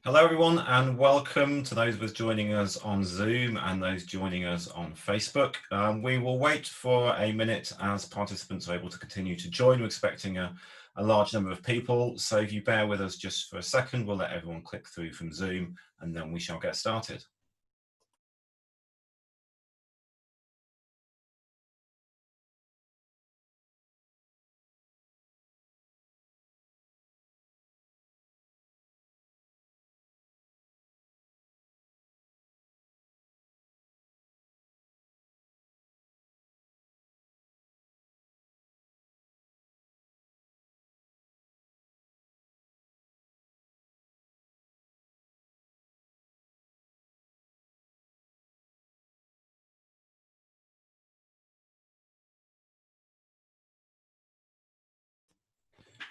Hello everyone and welcome to those of us joining us on Zoom and those joining us on Facebook. We will wait for a minute as participants are able to continue to join. We're expecting a large number of people, so if you bear with us just for a second, we'll let everyone click through from Zoom and then we shall get started.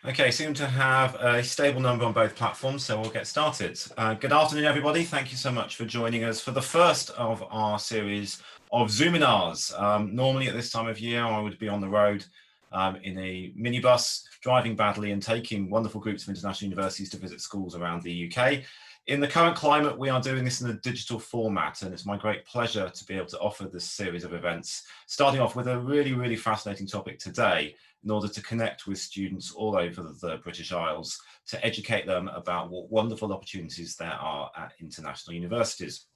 Okay, seem to have a stable number on both platforms, so we'll get started. Good afternoon, everybody. Thank you so much for joining us for the first of our series of Zoominars. Normally at this time of year, I would be on the road in a minibus, driving badly and taking wonderful groups of international universities to visit schools around the UK. In the current climate, we are doing this in a digital format, and it's my great pleasure to be able to offer this series of events, starting off with a really fascinating topic today, in order to connect with students all over the British Isles to educate them about what wonderful opportunities there are at international universities.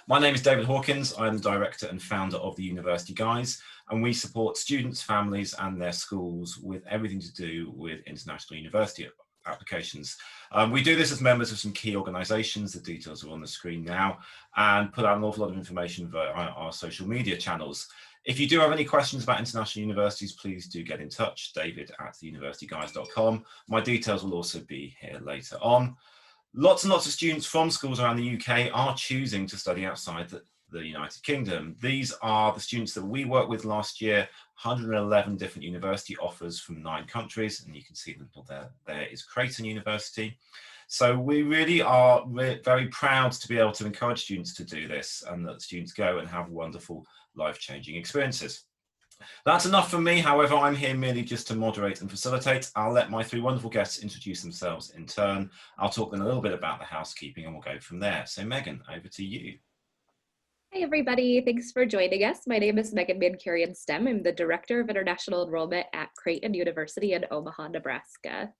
My name is David Hawkins. I'm the director and founder of the University Guys, and we support students, families and their schools with everything to do with international university applications. We do this as members of some key organisations, the details are on the screen now, and put out an awful lot of information via our social media channels. If you do have any questions about international universities, please do get in touch, david@theuniversityguys.com. My details will also be here later on. Lots and lots of students from schools around the UK are choosing to study outside the United Kingdom. These are the students that we worked with last year, 111 different university offers from 9 countries, and you can see them there is Creighton University. So we really are very proud to be able to encourage students to do this and that students go and have wonderful life-changing experiences. That's enough for me. However, I'm here merely just to moderate and facilitate. I'll let my 3 wonderful guests introduce themselves in turn. I'll talk then a little bit about the housekeeping and we'll go from there. So Megan, over to you. Hi, everybody. Thanks for joining us. My name is Megan Mancurian-Stem. I'm the Director of International Enrollment at Creighton University in Omaha, Nebraska.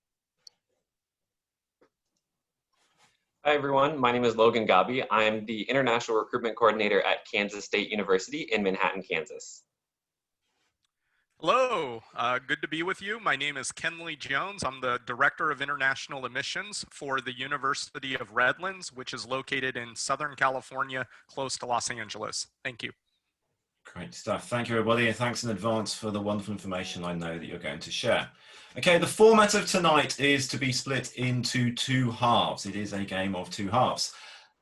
Hi, everyone. My name is Logan Gabi. I'm the International Recruitment Coordinator at Kansas State University in Manhattan, Kansas. Hello, good to be with you. My name is Kenley Jones. I'm the Director of International Admissions for the University of Redlands, which is located in Southern California, close to Los Angeles. Thank you. Great stuff. Thank you, everybody, and thanks in advance for the wonderful information I know that you're going to share. Okay, the format of tonight is to be split into 2 halves. It is a game of 2 halves.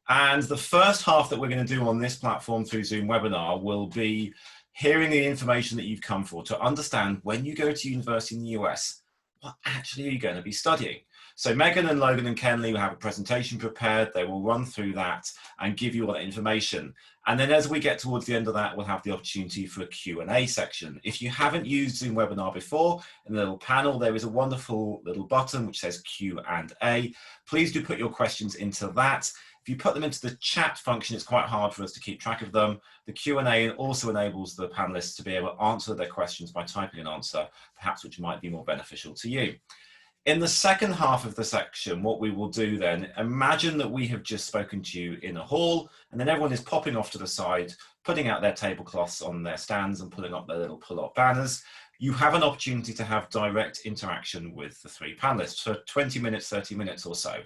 And the first half that we're going to do on this platform through Zoom webinar will be hearing the information that you've come for to understand when you go to university in the US, what actually are you going to be studying? So Megan and Logan and Kenley will have a presentation prepared. They will run through that and give you all that information. And then as we get towards the end of that, we'll have the opportunity for a Q&A section. If you haven't used Zoom webinar before, in the little panel, there is a wonderful little button which says Q&A. Please do put your questions into that. If you put them into the chat function, it's quite hard for us to keep track of them. The Q&A also enables the panelists to be able to answer their questions by typing an answer, perhaps which might be more beneficial to you. In the second half of the section, what we will do then, imagine that we have just spoken to you in a hall, and then everyone is popping off to the side, putting out their tablecloths on their stands and putting up their little pull-up banners. You have an opportunity to have direct interaction with the 3 panelists for 20 minutes, 30 minutes or so.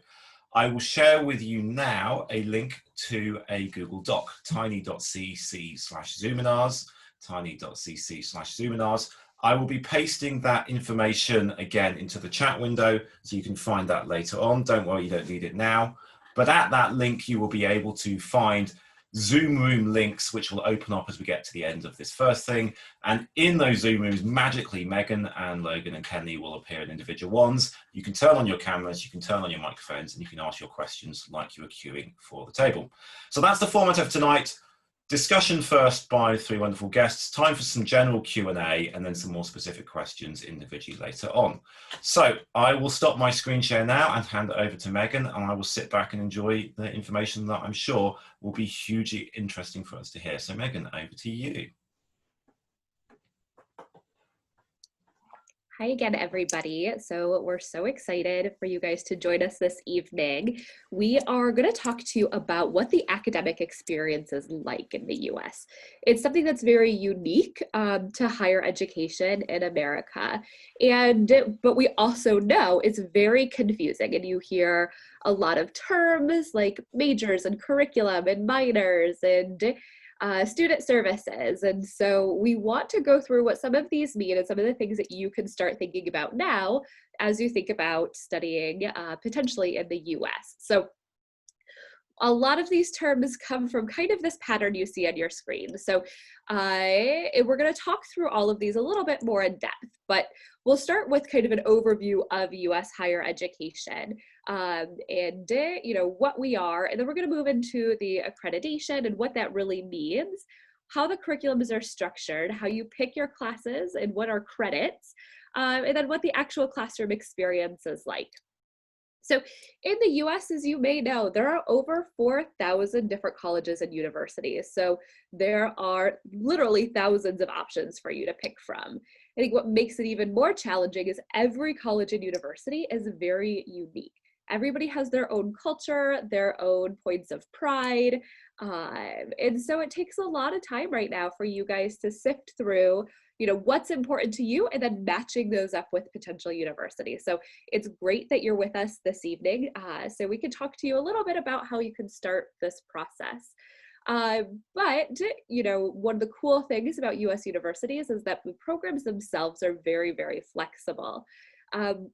I will share with you now a link to a Google Doc, tiny.cc/Zoominars, tiny.cc/Zoominars. I will be pasting that information again into the chat window, so you can find that later on. Don't worry, you don't need it now. But at that link, you will be able to find Zoom room links, which will open up as we get to the end of this first thing. And in those Zoom rooms, magically, Megan and Logan and Kenley will appear in individual ones. You can turn on your cameras, you can turn on your microphones, and you can ask your questions like you were queuing for the table. So that's the format of tonight. Discussion first by the three wonderful guests, time for some general Q&A, and then some more specific questions individually later on. So I will stop my screen share now and hand it over to Megan, and I will sit back and enjoy the information that I'm sure will be hugely interesting for us to hear. So Megan, over to you. Hi again, everybody. So we're so excited for you guys to join us this evening. We are going to talk to you about what the academic experience is like in the US. It's something that's very unique to higher education in America. But we also know it's very confusing, and you hear a lot of terms like majors and curriculum and minors and student services. And so we want to go through what some of these mean and some of the things that you can start thinking about now as you think about studying potentially in the US. So a lot of these terms come from kind of this pattern you see on your screen. So we're going to talk through all of these a little bit more in depth, but we'll start with kind of an overview of US higher education and what we are, and then we're going to move into the accreditation and what that really means, how the curriculums are structured, how you pick your classes and what are credits, and then what the actual classroom experience is like. So in the US, as you may know, there are over 4,000 different colleges and universities. So there are literally thousands of options for you to pick from. I think what makes it even more challenging is every college and university is very unique. Everybody has their own culture, their own points of pride. And so it takes a lot of time right now for you guys to sift through what's important to you and then matching those up with potential universities. So it's great that you're with us this evening so we can talk to you a little bit about how you can start this process. But one of the cool things about US universities is that the programs themselves are very, very flexible.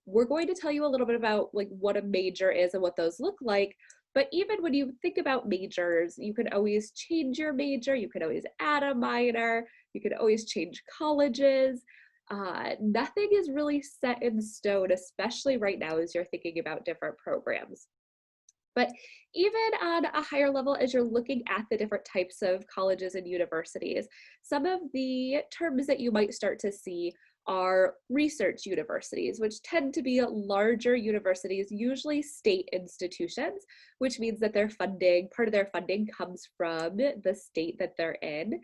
We're going to tell you a little bit about what a major is and what those look like. But even when you think about majors, you can always change your major, you can always add a minor, you can always change colleges. Nothing is really set in stone, especially right now as you're thinking about different programs. But even on a higher level, as you're looking at the different types of colleges and universities, some of the terms that you might start to see are research universities, which tend to be larger universities, usually state institutions, which means that part of their funding comes from the state that they're in.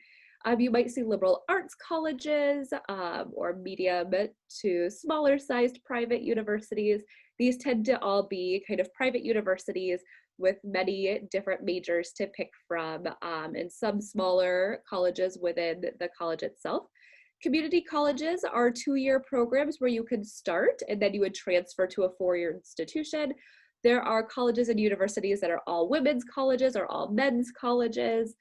You might see liberal arts colleges or medium to smaller sized private universities. These tend to all be kind of private universities with many different majors to pick from and some smaller colleges within the college itself. Community colleges are 2-year programs where you can start and then you would transfer to a 4-year institution. There are colleges and universities that are all women's colleges or all men's colleges,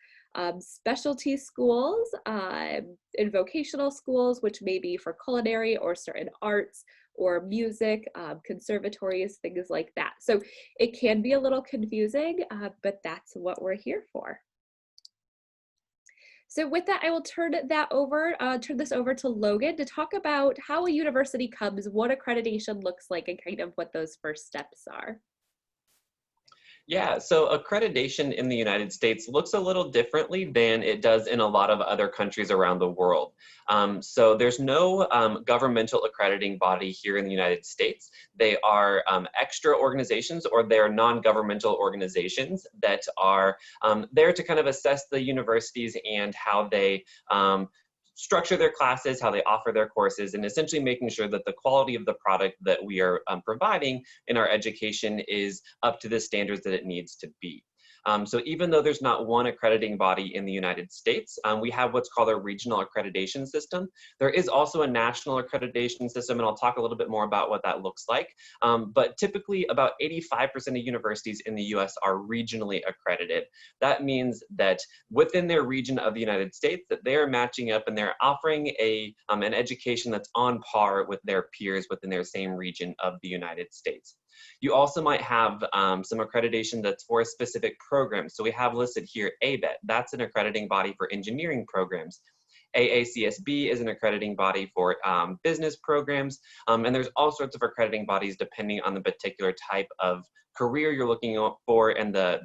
specialty schools and vocational schools, which may be for culinary or certain arts or music, conservatories, things like that. So it can be a little confusing, but that's what we're here for. So with that, I will turn this over to Logan to talk about how a university comes, what accreditation looks like, and kind of what those first steps are. Yeah, so accreditation in the United States looks a little differently than it does in a lot of other countries around the world. So there's no governmental accrediting body here in the United States. They are extra organizations, or they're non-governmental organizations that are there to kind of assess the universities and how they structure their classes, how they offer their courses, and essentially making sure that the quality of the product that we are providing in our education is up to the standards that it needs to be. So even though there's not one accrediting body in the United States, we have what's called a regional accreditation system. There is also a national accreditation system, and I'll talk a little bit more about what that looks like. But typically about 85% of universities in the US are regionally accredited. That means that within their region of the United States, that they're matching up and they're offering an education that's on par with their peers within their same region of the United States. You also might have some accreditation that's for a specific program. So we have listed here ABET. That's an accrediting body for engineering programs. AACSB is an accrediting body for business programs. And there's all sorts of accrediting bodies depending on the particular type of career you're looking for and the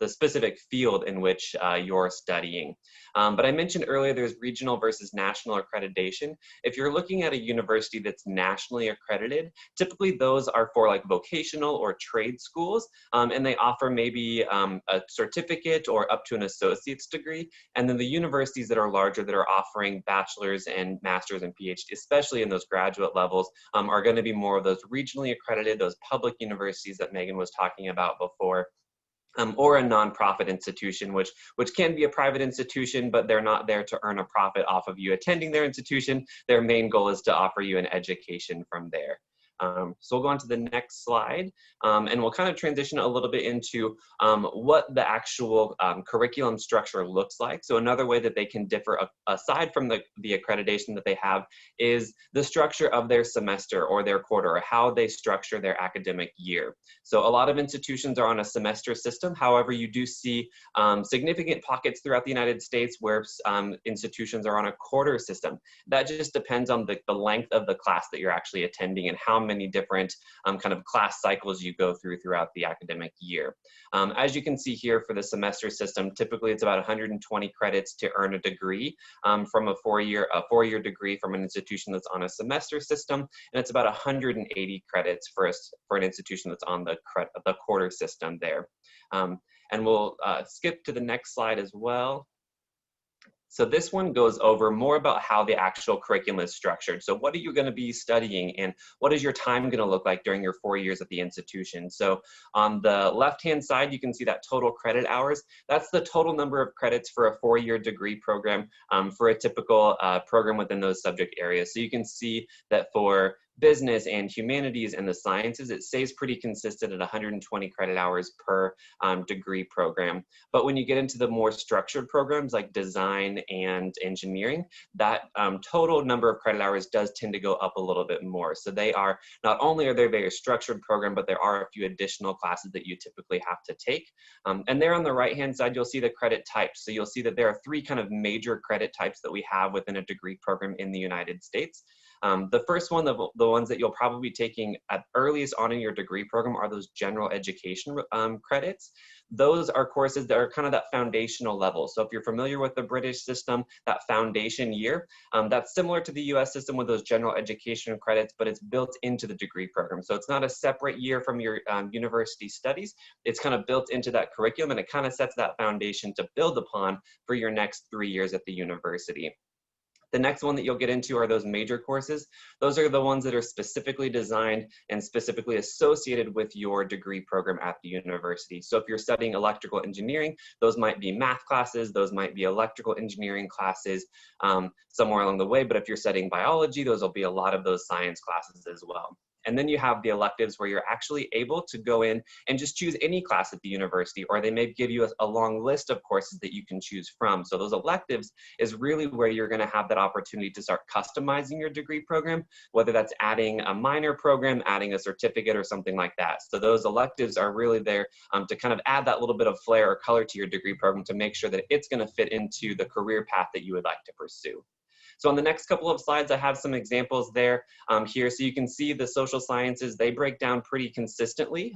specific field in which you're studying. But I mentioned earlier there's regional versus national accreditation. If you're looking at a university that's nationally accredited, typically those are for like vocational or trade schools, and they offer maybe a certificate or up to an associate's degree. And then the universities that are larger that are offering bachelor's and master's and PhD, especially in those graduate levels, are going to be more of those regionally accredited, those public universities that Megan was talking about before. Or a nonprofit institution, which can be a private institution, but they're not there to earn a profit off of you attending their institution. Their main goal is to offer you an education from there. So we'll go on to the next slide, and we'll kind of transition a little bit into what the actual curriculum structure looks like. So another way that they can differ aside from the accreditation that they have is the structure of their semester or their quarter, or how they structure their academic year. So a lot of institutions are on a semester system. However, you do see significant pockets throughout the United States where institutions are on a quarter system. That just depends on the length of the class that you're actually attending and how many different kind of class cycles you go throughout the academic year. As you can see here for the semester system, typically it's about 120 credits to earn a degree from a four-year degree from an institution that's on a semester system, and it's about 180 credits for an institution that's on the quarter system there. And we'll skip to the next slide as well. So this one goes over more about how the actual curriculum is structured. So what are you going to be studying, and what is your time going to look like during your 4 years at the institution? So on the left-hand side, you can see that total credit hours. That's the total number of credits for a 4-year degree program for a typical program within those subject areas. So you can see that for business and humanities and the sciences, it stays pretty consistent at 120 credit hours per degree program. But when you get into the more structured programs like design and engineering, that total number of credit hours does tend to go up a little bit more. So they are, not only are they a very structured program, but there are a few additional classes that you typically have to take. And there on the right-hand side, you'll see the credit types. So you'll see that there are 3 kind of major credit types that we have within a degree program in the United States. The first one, the ones that you'll probably be taking at earliest on in your degree program, are those general education credits. Those are courses that are kind of that foundational level. So if you're familiar with the British system, that foundation year, that's similar to the US system with those general education credits, but it's built into the degree program. So it's not a separate year from your university studies. It's kind of built into that curriculum, and it kind of sets that foundation to build upon for your next 3 years at the university. The next one that you'll get into are those major courses. Those are the ones that are specifically designed and specifically associated with your degree program at the university. So if you're studying electrical engineering, those might be math classes, those might be electrical engineering classes somewhere along the way. But if you're studying biology, those will be a lot of those science classes as well. And then you have the electives where you're actually able to go in and just choose any class at the university, or they may give you a long list of courses that you can choose from. So those electives is really where you're going to have that opportunity to start customizing your degree program, whether that's adding a minor program, adding a certificate, or something like that. So those electives are really there to kind of add that little bit of flair or color to your degree program to make sure that it's going to fit into the career path that you would like to pursue. So on the next couple of slides, I have some examples there here. So you can see the social sciences, they break down pretty consistently,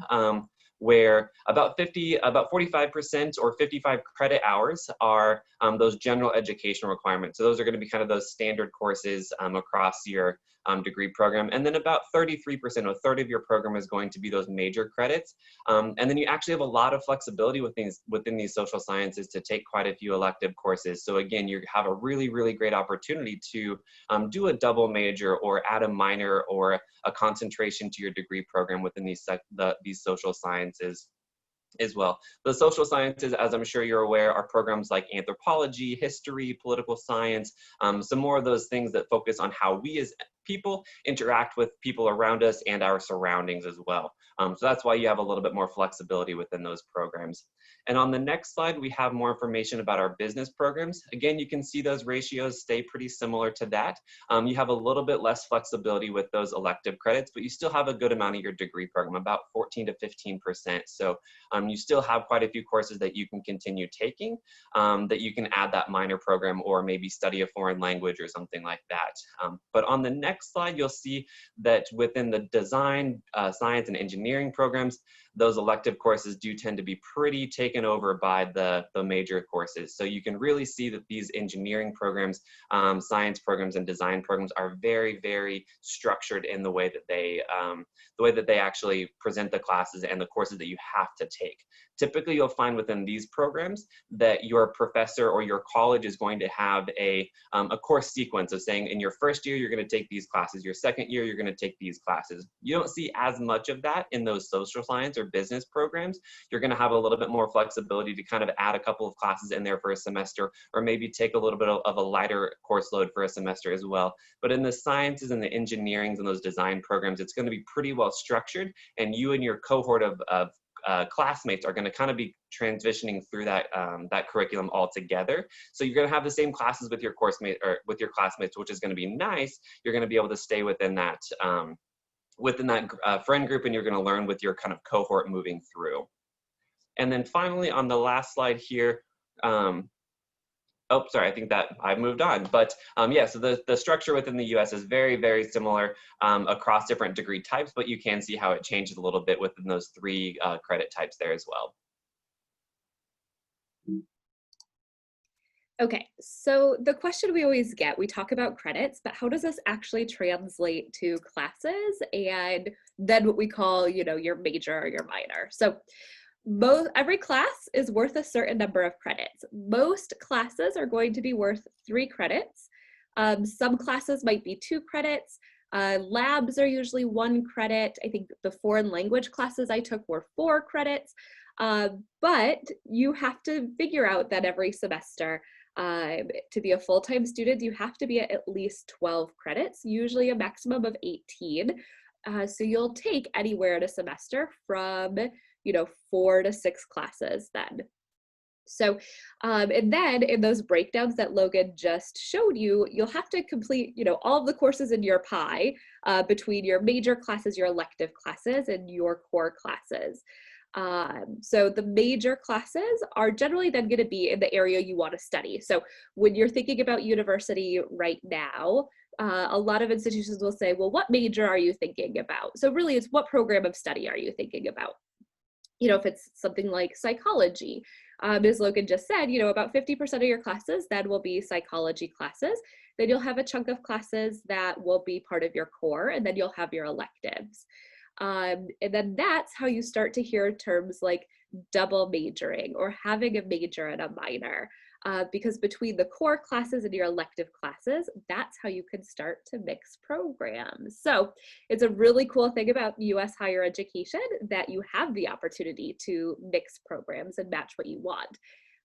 where about 45% or 55 credit hours are those general education requirements. So those are going to be kind of those standard courses across your degree program. And then about 33%, a third of your program is going to be those major credits. And then you actually have a lot of flexibility within these social sciences to take quite a few elective courses. So again, you have a really, really great opportunity to do a double major or add a minor or a concentration to your degree program within these social sciences as well. The social sciences, as I'm sure you're aware, are programs like anthropology, history, political science, some more of those things that focus on how we as people interact with people around us and our surroundings as well. So that's why you have a little bit more flexibility within those programs. And on the next slide, we have more information about our business programs. Again, you can see those ratios stay pretty similar to that. You have a little bit less flexibility with those elective credits, but you still have a good amount of your degree program, about 14 to 15%. So you still have quite a few courses that you can continue taking, that you can add that minor program or maybe study a foreign language or something like that. But on the next slide, you'll see that within the design, science, and engineering programs, those elective courses do tend to be pretty taken over by the major courses. So you can really see that these engineering programs, science programs, and design programs are very, very structured in the way that they actually present the classes and the courses that you have to take. Typically, you'll find within these programs that your professor or your college is going to have a course sequence of saying, in your first year, you're going to take these classes. Your second year, you're going to take these classes. You don't see as much of that in those social science or business programs. You're going to have a little bit more flexibility to kind of add a couple of classes in there for a semester, or maybe take a little bit of a lighter course load for a semester as well. But in the sciences and the engineerings and those design programs, it's going to be pretty well structured, and you and your cohort of classmates are going to kind of be transitioning through that that curriculum all together. So you're going to have the same classes with your classmates, which is going to be nice. You're going to be able to stay within that friend group, and you're going to learn with your kind of cohort moving through. And then finally, on the last slide here, oh, sorry, I think that I moved on. But yeah, so the structure within the US is very, very similar across different degree types, but you can see how it changes a little bit within those 3 credit types there as well. Okay, so the question we always get, we talk about credits, but how does this actually translate to classes and then what we call, your major or your minor? So every class is worth a certain number of credits. Most classes are going to be worth 3 credits. Some classes might be 2 credits. Labs are usually 1 credit. I think the foreign language classes I took were 4 credits. But you have to figure out that every semester, to be a full-time student, you have to be at least 12 credits, usually a maximum of 18. So you'll take anywhere in a semester from 4 to 6 classes then. So, and then in those breakdowns that Logan just showed you, you'll have to complete, all of the courses in your pie between your major classes, your elective classes, and your core classes. So the major classes are generally then going to be in the area you want to study. So when you're thinking about university right now, a lot of institutions will say, well, what major are you thinking about? So really it's what program of study are you thinking about? If it's something like psychology, as Logan just said, about 50% of your classes then will be psychology classes. Then you'll have a chunk of classes that will be part of your core, and then you'll have your electives. And then that's how you start to hear terms like double majoring or having a major and a minor. Because between the core classes and your elective classes, that's how you can start to mix programs. So it's a really cool thing about US higher education that you have the opportunity to mix programs and match what you want.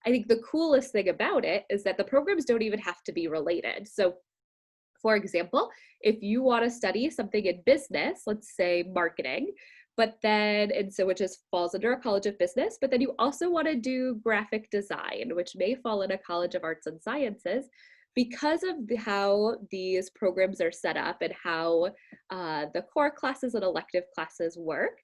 I think the coolest thing about it is that the programs don't even have to be related. So for example, if you want to study something in business, let's say marketing, but then, which falls under a college of business, but then you also want to do graphic design, which may fall in a college of arts and sciences, because of how these programs are set up and how the core classes and elective classes work,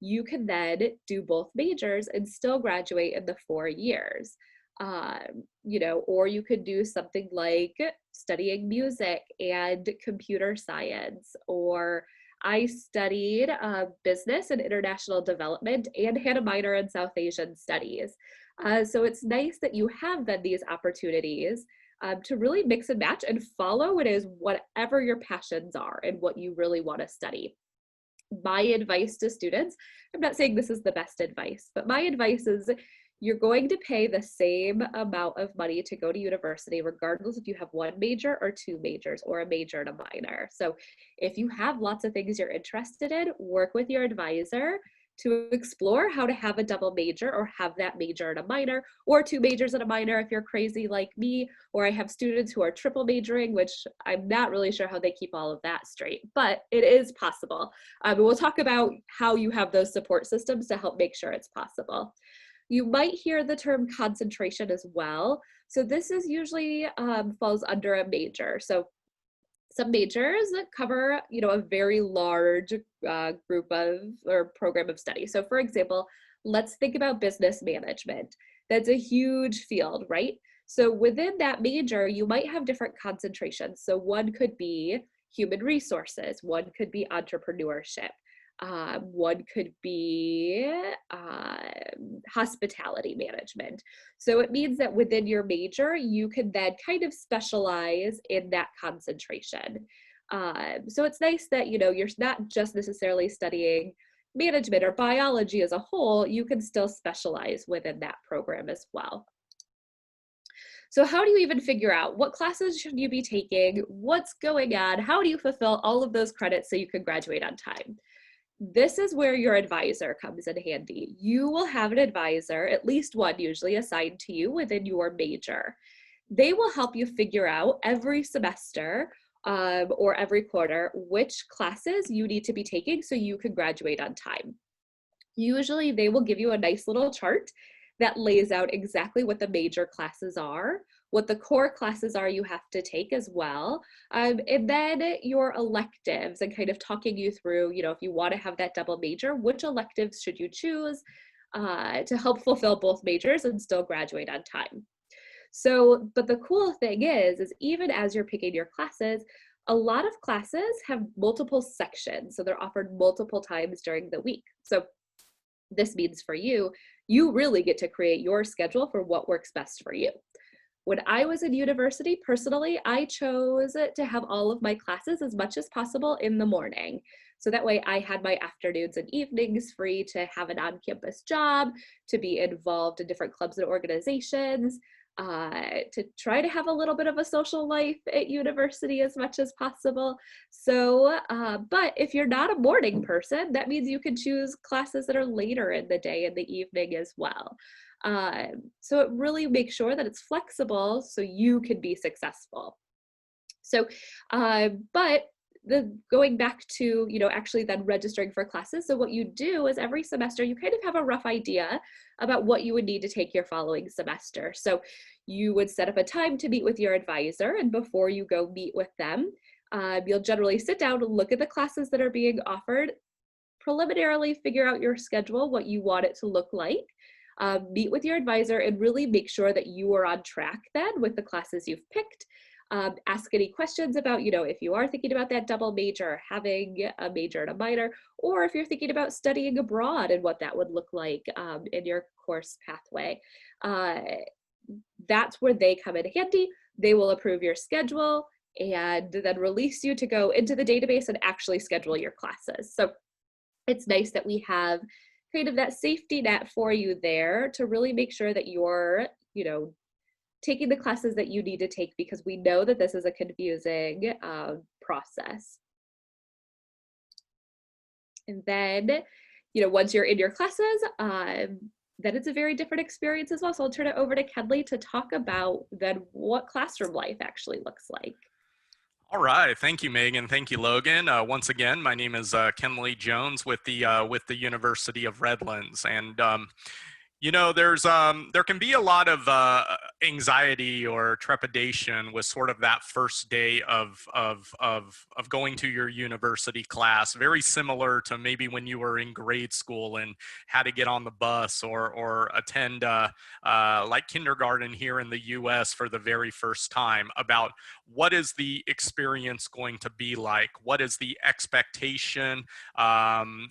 you can then do both majors and still graduate in the 4 years. Or you could do something like studying music and computer science, or I studied business and international development and had a minor in South Asian studies. So it's nice that you have then these opportunities to really mix and match and follow whatever your passions are and what you really want to study. My advice to students, I'm not saying this is the best advice, but my advice is you're going to pay the same amount of money to go to university, regardless if you have 1 major or 2 majors or a major and a minor. So if you have lots of things you're interested in, work with your advisor to explore how to have a double major or have that major and a minor, or 2 majors and a minor if you're crazy like me, or I have students who are triple majoring, which I'm not really sure how they keep all of that straight, but it is possible. We'll talk about how you have those support systems to help make sure it's possible. You might hear the term concentration as well. So this is usually falls under a major. So some majors cover, a very large group of or program of study. So for example, let's think about business management. That's a huge field, right? So within that major, you might have different concentrations. So one could be human resources, one could be entrepreneurship. One could be hospitality management. So it means that within your major, you can then kind of specialize in that concentration. So it's nice that, you know, you're not just necessarily studying management or biology as a whole, you can still specialize within that program as well. So how do you even figure out what classes should you be taking, what's going on, how do you fulfill all of those credits so you can graduate on time? This is where your advisor comes in handy. You will have an advisor, at least one usually assigned to you within your major. They will help you figure out every semester or every quarter which classes you need to be taking so you can graduate on time. Usually they will give you a nice little chart that lays out exactly what the major classes are, what the core classes are you have to take as well, and then your electives and kind of talking you through, you know, if you want to have that double major, which electives should you choose to help fulfill both majors and still graduate on time. So, but the cool thing is even as you're picking your classes, a lot of classes have multiple sections. So they're offered multiple times during the week. So this means for you, you really get to create your schedule for what works best for you. When I was in university, personally, I chose to have all of my classes as much as possible in the morning. So that way I had my afternoons and evenings free to have an on-campus job, to be involved in different clubs and organizations, to try to have a little bit of a social life at university as much as possible. So, but if you're not a morning person, that means you can choose classes that are later in the day and the evening as well. So it really makes sure that it's flexible so you can be successful. So, but going back to, you know, actually then registering for classes. So what you do is every semester you kind of have a rough idea about what you would need to take your following semester. So you would set up a time to meet with your advisor, and before you go meet with them, you'll generally sit down and look at the classes that are being offered, preliminarily figure out your schedule, what you want it to look like, meet with your advisor and really make sure that you are on track then with the classes you've picked. Ask any questions about, you know, if you are thinking about that double major, having a major and a minor, or if you're thinking about studying abroad and what that would look like in your course pathway. That's where they come in handy. They will approve your schedule and then release you to go into the database and actually schedule your classes. So it's nice that we have kind of that safety net for you there to really make sure that you're, you know, taking the classes that you need to take, because we know that this is a confusing process. And then, you know, once you're in your classes, then it's a very different experience as well. So I'll turn it over to Kenley to talk about then what classroom life actually looks like. All right, thank you, Megan. Thank you, Logan. Once again, my name is Kenley Jones with the University of Redlands, and you know, there can be a lot of anxiety or trepidation with sort of that first day of going to your university class. Very similar to maybe when you were in grade school and had to get on the bus or attend like kindergarten here in the U.S. for the very first time. About what is the experience going to be like? What is the expectation?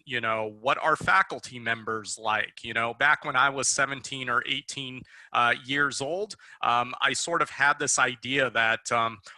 You know, what are faculty members like? You know, back when I was 17 or 18 years old, I sort of had this idea that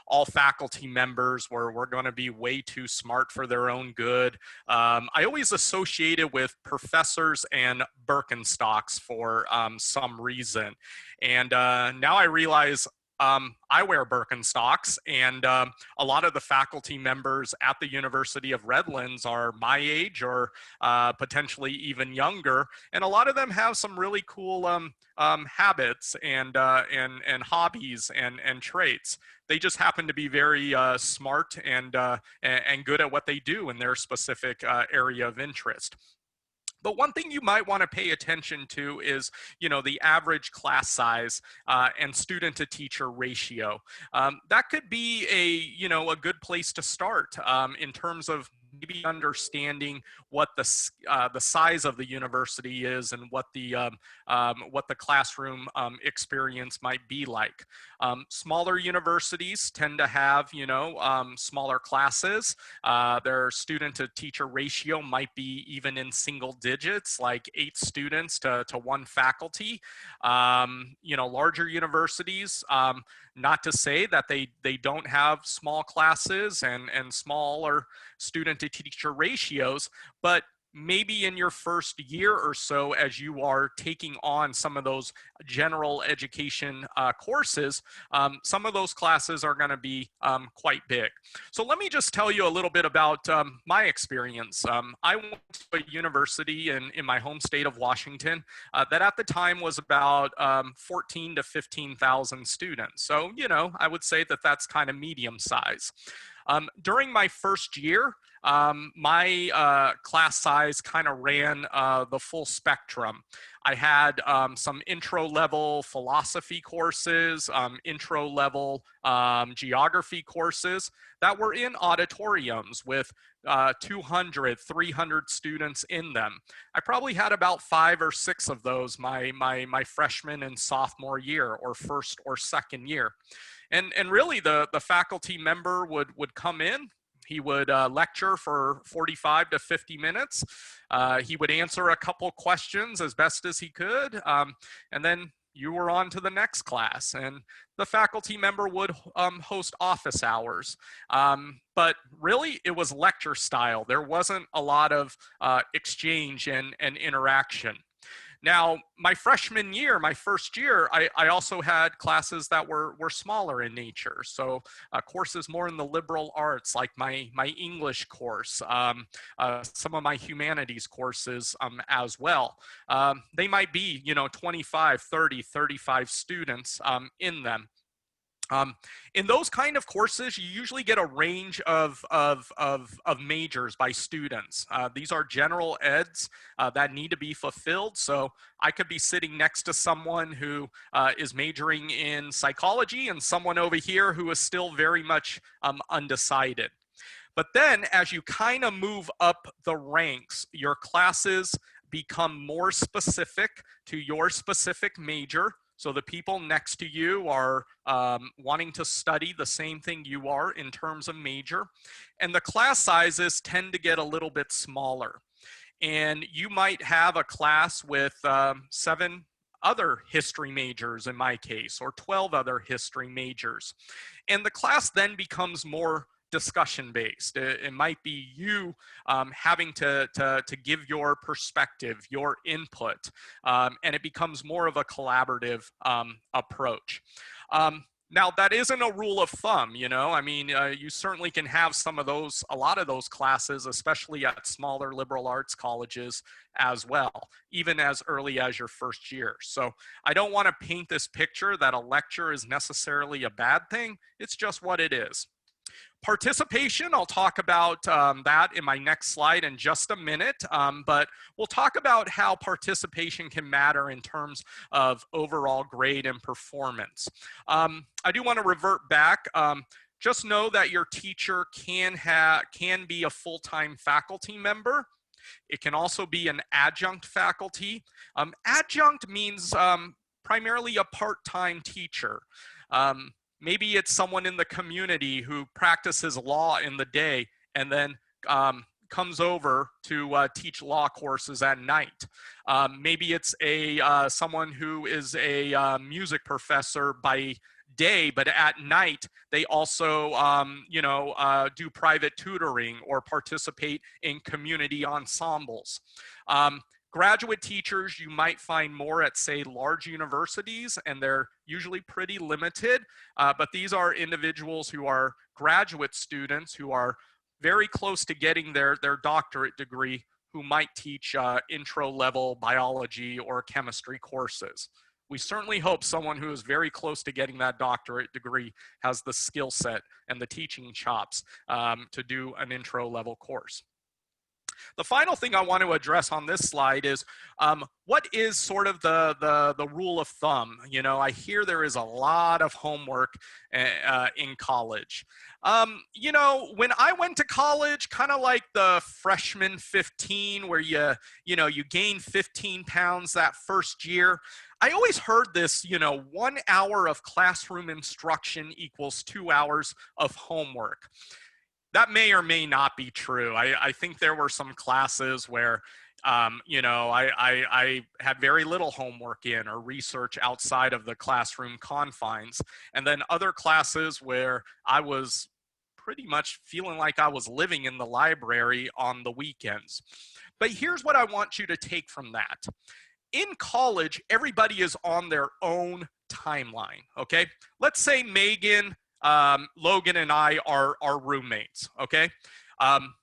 all faculty members were going to be way too smart for their own good. I always associated with professors and Birkenstocks for some reason. And now I realize I wear Birkenstocks, and a lot of the faculty members at the University of Redlands are my age or potentially even younger, and a lot of them have some really cool habits and hobbies and traits. They just happen to be very smart and good at what they do in their specific area of interest. But one thing you might want to pay attention to is, you know, the average class size and student to teacher ratio. That could be a good place to start in terms of maybe understanding what the size of the university is and what the classroom experience might be like. Smaller universities tend to have, smaller classes. Their student to teacher ratio might be even in single digits, like 8 students to 1 faculty. Larger universities, not to say that they don't have small classes and smaller student to teacher ratios, but maybe in your first year or so, as you are taking on some of those general education courses, some of those classes are going to be quite big. So let me just tell you a little bit about my experience. I went to a university in my home state of Washington that at the time was about 14 to 15,000 students. So, I would say that that's kind of medium size. During my first year, my class size kind of ran the full spectrum. I had some intro level philosophy courses, intro level geography courses that were in auditoriums with 200, 300 students in them. I probably had about 5 or 6 of those my freshman and sophomore year, or first or second year. And really the faculty member would come in. He would lecture for 45 to 50 minutes. He would answer a couple questions as best as he could, and then you were on to the next class. And the faculty member would host office hours. But really, it was lecture style. There wasn't a lot of exchange and interaction. Now, my freshman year, my first year, I also had classes that were smaller in nature. So courses more in the liberal arts, like my English course, some of my humanities courses as well. They might be, 25, 30, 35 students in them. In those kind of courses, you usually get a range of majors by students. These are general eds that need to be fulfilled. So I could be sitting next to someone who is majoring in psychology and someone over here who is still very much undecided. But then as you kind of move up the ranks, your classes become more specific to your specific major. So the people next to you are wanting to study the same thing you are in terms of major. And the class sizes tend to get a little bit smaller. And you might have a class with 7 other history majors in my case, or 12 other history majors. And the class then becomes more discussion based. It might be you having to give your perspective, your input, and it becomes more of a collaborative approach. Now, that isn't a rule of thumb, you certainly can have a lot of those classes, especially at smaller liberal arts colleges as well, even as early as your first year. So I don't want to paint this picture that a lecture is necessarily a bad thing. It's just what it is. Participation, I'll talk about that in my next slide in just a minute, but we'll talk about how participation can matter in terms of overall grade and performance. I do want to revert back. Just know that your teacher can be a full-time faculty member. It can also be an adjunct faculty. Adjunct means primarily a part-time teacher. Maybe it's someone in the community who practices law in the day and then comes over to teach law courses at night. Maybe it's someone who is a music professor by day, but at night they also do private tutoring or participate in community ensembles. Graduate teachers, you might find more at, say, large universities, and they're usually pretty limited, but these are individuals who are graduate students who are very close to getting their doctorate degree, who might teach intro-level biology or chemistry courses. We certainly hope someone who is very close to getting that doctorate degree has the skill set and the teaching chops to do an intro-level course. The final thing I want to address on this slide is what is sort of the rule of thumb? You know, I hear there is a lot of homework in college. You know, when I went to college, kind of like the freshman 15, where you gain 15 pounds that first year, I always heard this, 1 hour of classroom instruction equals 2 hours of homework. That may or may not be true. I think there were some classes where, I had very little homework in or research outside of the classroom confines. And then other classes where I was pretty much feeling like I was living in the library on the weekends. But here's what I want you to take from that. In college, everybody is on their own timeline, okay? Let's say Megan, Logan, and I are roommates, okay?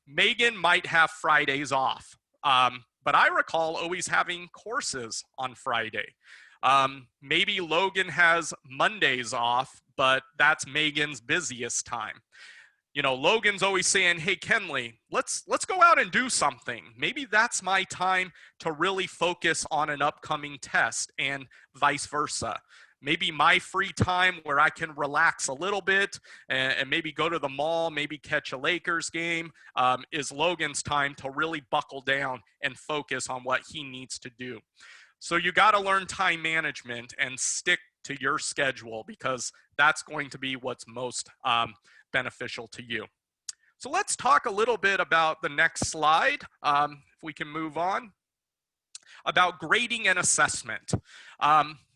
Megan might have Fridays off, but I recall always having courses on Friday. Maybe Logan has Mondays off, but that's Megan's busiest time. You know, Logan's always saying, hey, Kenley, let's go out and do something. Maybe that's my time to really focus on an upcoming test, and vice versa. Maybe my free time where I can relax a little bit and maybe go to the mall, maybe catch a Lakers game, is Logan's time to really buckle down and focus on what he needs to do. So you got to learn time management and stick to your schedule, because that's going to be what's most beneficial to you. So let's talk a little bit about the next slide, if we can move on, about grading and assessment.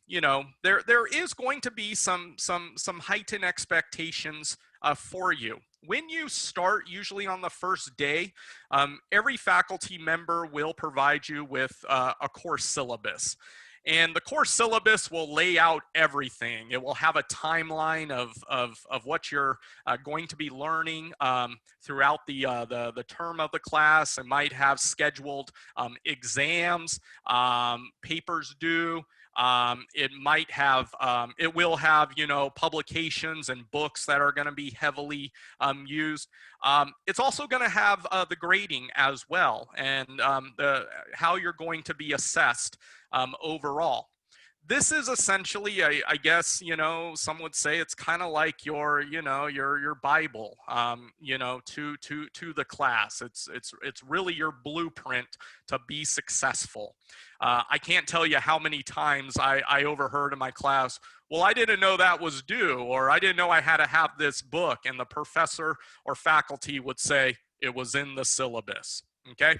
You know, there is going to be some heightened expectations for you. When you start, usually on the first day, every faculty member will provide you with a course syllabus. And the course syllabus will lay out everything. It will have a timeline of what you're going to be learning throughout the term of the class. It might have scheduled exams, papers due. It might have, it will have, publications and books that are going to be heavily used. It's also going to have the grading as well, and how you're going to be assessed overall. This is essentially, I guess, some would say it's kind of like your Bible, to the class. It's really your blueprint to be successful. I can't tell you how many times I overheard in my class, well, I didn't know that was due, or I didn't know I had to have this book, and the professor or faculty would say it was in the syllabus, okay?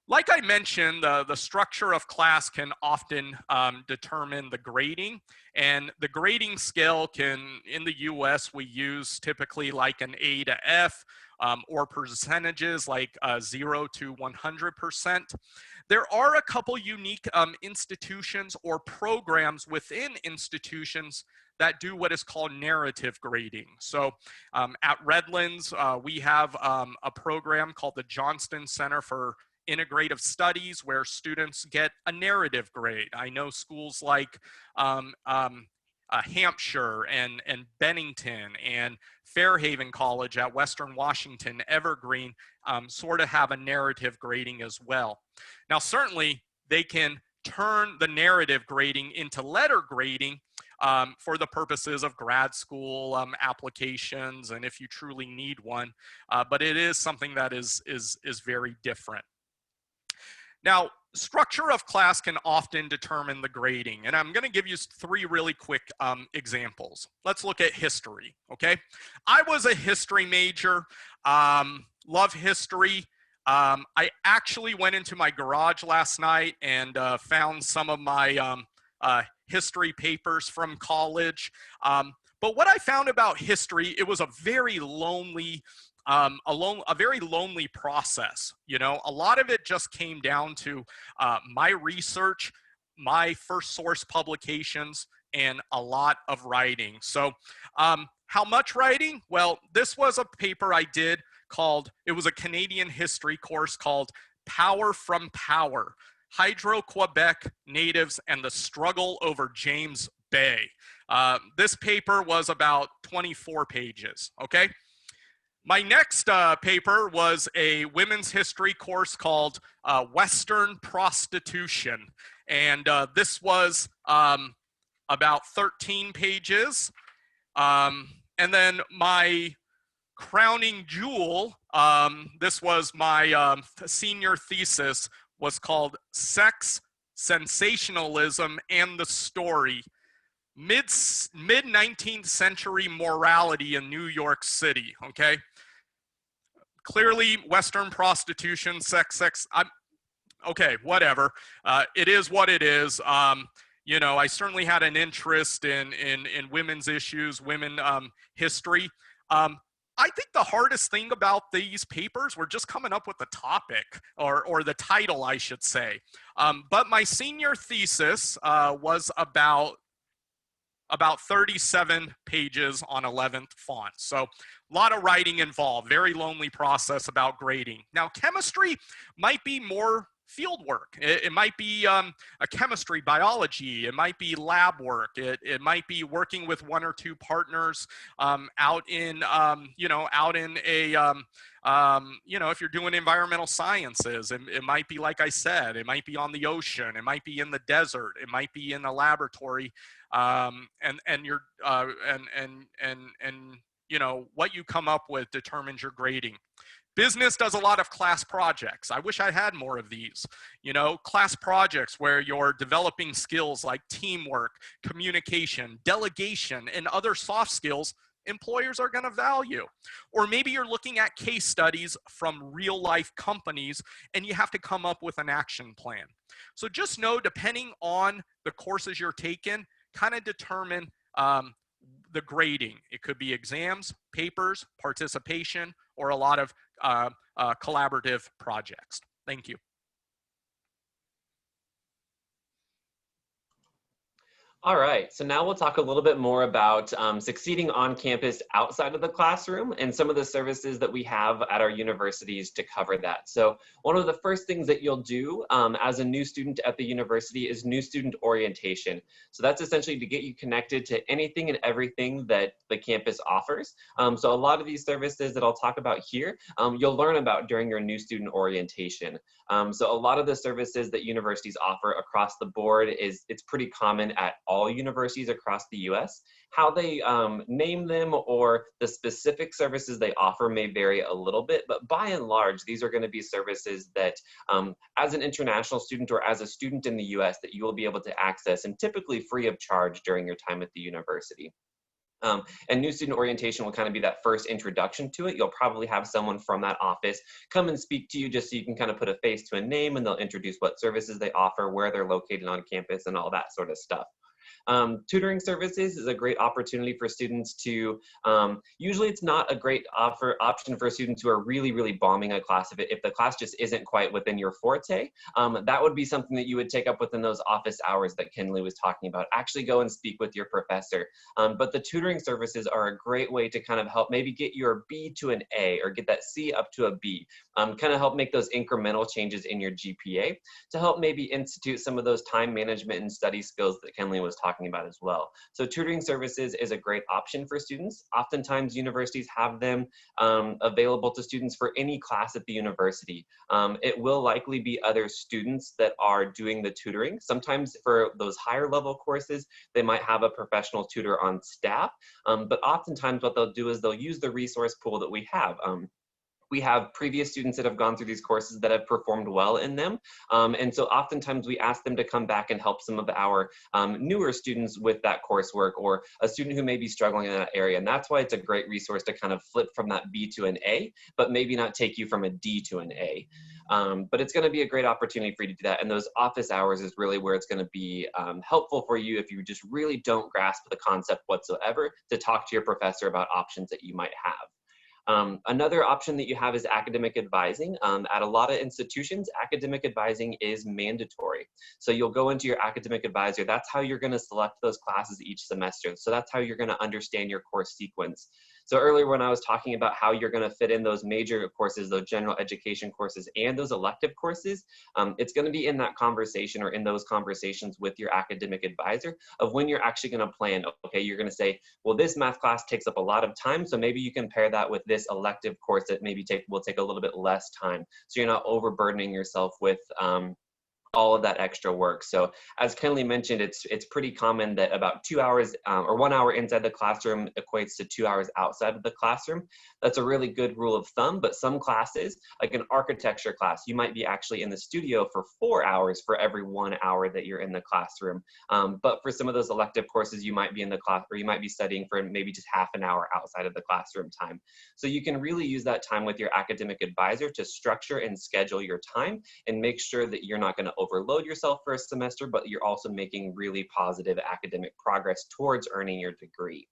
Like I mentioned, the structure of class can often determine the grading, and the grading scale can, in the US, we use typically like an A to F, or percentages like 0 to 100%. There are a couple unique institutions or programs within institutions that do what is called narrative grading. So at Redlands, we have a program called the Johnston Center for Integrative Studies, where students get a narrative grade. I know schools like Hampshire and Bennington and Fairhaven College at Western Washington, Evergreen, sort of have a narrative grading as well. Now, certainly they can turn the narrative grading into letter grading for the purposes of grad school applications, and if you truly need one, but it is something that is very different. Now, structure of class can often determine the grading, and I'm going to give you 3 really quick examples. Let's look at history, okay? I was a history major, love history. I actually went into my garage last night and found some of my history papers from college. But what I found about history, it was a very lonely a very lonely process. A lot of it just came down to my research, my first source publications, and a lot of writing. So how much writing? Well, this was a paper I did it was a Canadian history course called Power from Power, Hydro-Quebec Natives and the Struggle over James Bay. This paper was about 24 pages, okay? My next paper was a women's history course called Western Prostitution. And this was about 13 pages. And then my crowning jewel, this was my senior thesis, was called Sex, Sensationalism, and the Story, mid-19th century morality in New York City, okay? Clearly, Western prostitution, okay, whatever. It is what it is. You know, I certainly had an interest in women's issues, women history. I think the hardest thing about these papers were just coming up with the topic, or the title, I should say. But my senior thesis was about 37 pages on 11th font. So a lot of writing involved, very lonely process about grading. Now, chemistry might be more field work. It might be a chemistry, biology. It might be lab work. It might be working with one or two partners out in, out in a, if you're doing environmental sciences, it might be, like I said, it might be on the ocean. It might be in the desert. It might be in a laboratory. And what you come up with determines your grading. Business does a lot of class projects. I wish I had more of these. You know, class projects where you're developing skills like teamwork, communication, delegation, and other soft skills employers are going to value. Or maybe you're looking at case studies from real life companies and you have to come up with an action plan. So just know, depending on the courses you're taking, kind of determine the grading. It could be exams, papers, participation, or a lot of collaborative projects. Thank you. All right, so now we'll talk a little bit more about succeeding on campus outside of the classroom and some of the services that we have at our universities to cover that. So one of the first things that you'll do as a new student at the university is new student orientation. So that's essentially to get you connected to anything and everything that the campus offers. So a lot of these services that I'll talk about here, you'll learn about during your new student orientation. So a lot of the services that universities offer across the board it's pretty common at all universities across the US. How they name them or the specific services they offer may vary a little bit, but by and large, these are going to be services that as an international student or as a student in the US that you will be able to access, and typically free of charge during your time at the university. And new student orientation will kind of be that first introduction to it. You'll probably have someone from that office come and speak to you just so you can kind of put a face to a name, and they'll introduce what services they offer, where they're located on campus, and all that sort of stuff. Tutoring services is a great opportunity for students to, usually it's not a great option for students who are really, really bombing a class. If the class just isn't quite within your forte, that would be something that you would take up within those office hours that Kinley was talking about. Actually go and speak with your professor. But the tutoring services are a great way to kind of help maybe get your B to an A or get that C up to a B, kind of help make those incremental changes in your GPA to help maybe institute some of those time management and study skills that Kinley was talking about as well. So tutoring services is a great option for students. Oftentimes universities have them available to students for any class at the university. It will likely be other students that are doing the tutoring. Sometimes for those higher level courses, they might have a professional tutor on staff, but oftentimes what they'll do is they'll use the resource pool that we have. We have previous students that have gone through these courses that have performed well in them. And so oftentimes we ask them to come back and help some of our newer students with that coursework, or a student who may be struggling in that area. And that's why it's a great resource to kind of flip from that B to an A, but maybe not take you from a D to an A. But it's going to be a great opportunity for you to do that. And those office hours is really where it's going to be helpful for you if you just really don't grasp the concept whatsoever, to talk to your professor about options that you might have. Another option that you have is academic advising. At a lot of institutions, academic advising is mandatory. So you'll go into your academic advisor. That's how you're going to select those classes each semester. So that's how you're going to understand your course sequence. So earlier when I was talking about how you're going to fit in those major courses, those general education courses, and those elective courses, it's going to be in that conversation or in those conversations with your academic advisor of when you're actually going to plan. Okay, you're going to say, well, this math class takes up a lot of time, so maybe you can pair that with this elective course that maybe will take a little bit less time, so you're not overburdening yourself with all of that extra work. So as Kenley mentioned, it's pretty common that about 2 hours or 1 hour inside the classroom equates to 2 hours outside of the classroom. That's a really good rule of thumb, but some classes, like an architecture class, you might be actually in the studio for 4 hours for every 1 hour that you're in the classroom. But for some of those elective courses, you might be in the class, or you might be studying for maybe just half an hour outside of the classroom time. So you can really use that time with your academic advisor to structure and schedule your time and make sure that you're not going to overload yourself for a semester, but you're also making really positive academic progress towards earning your degree.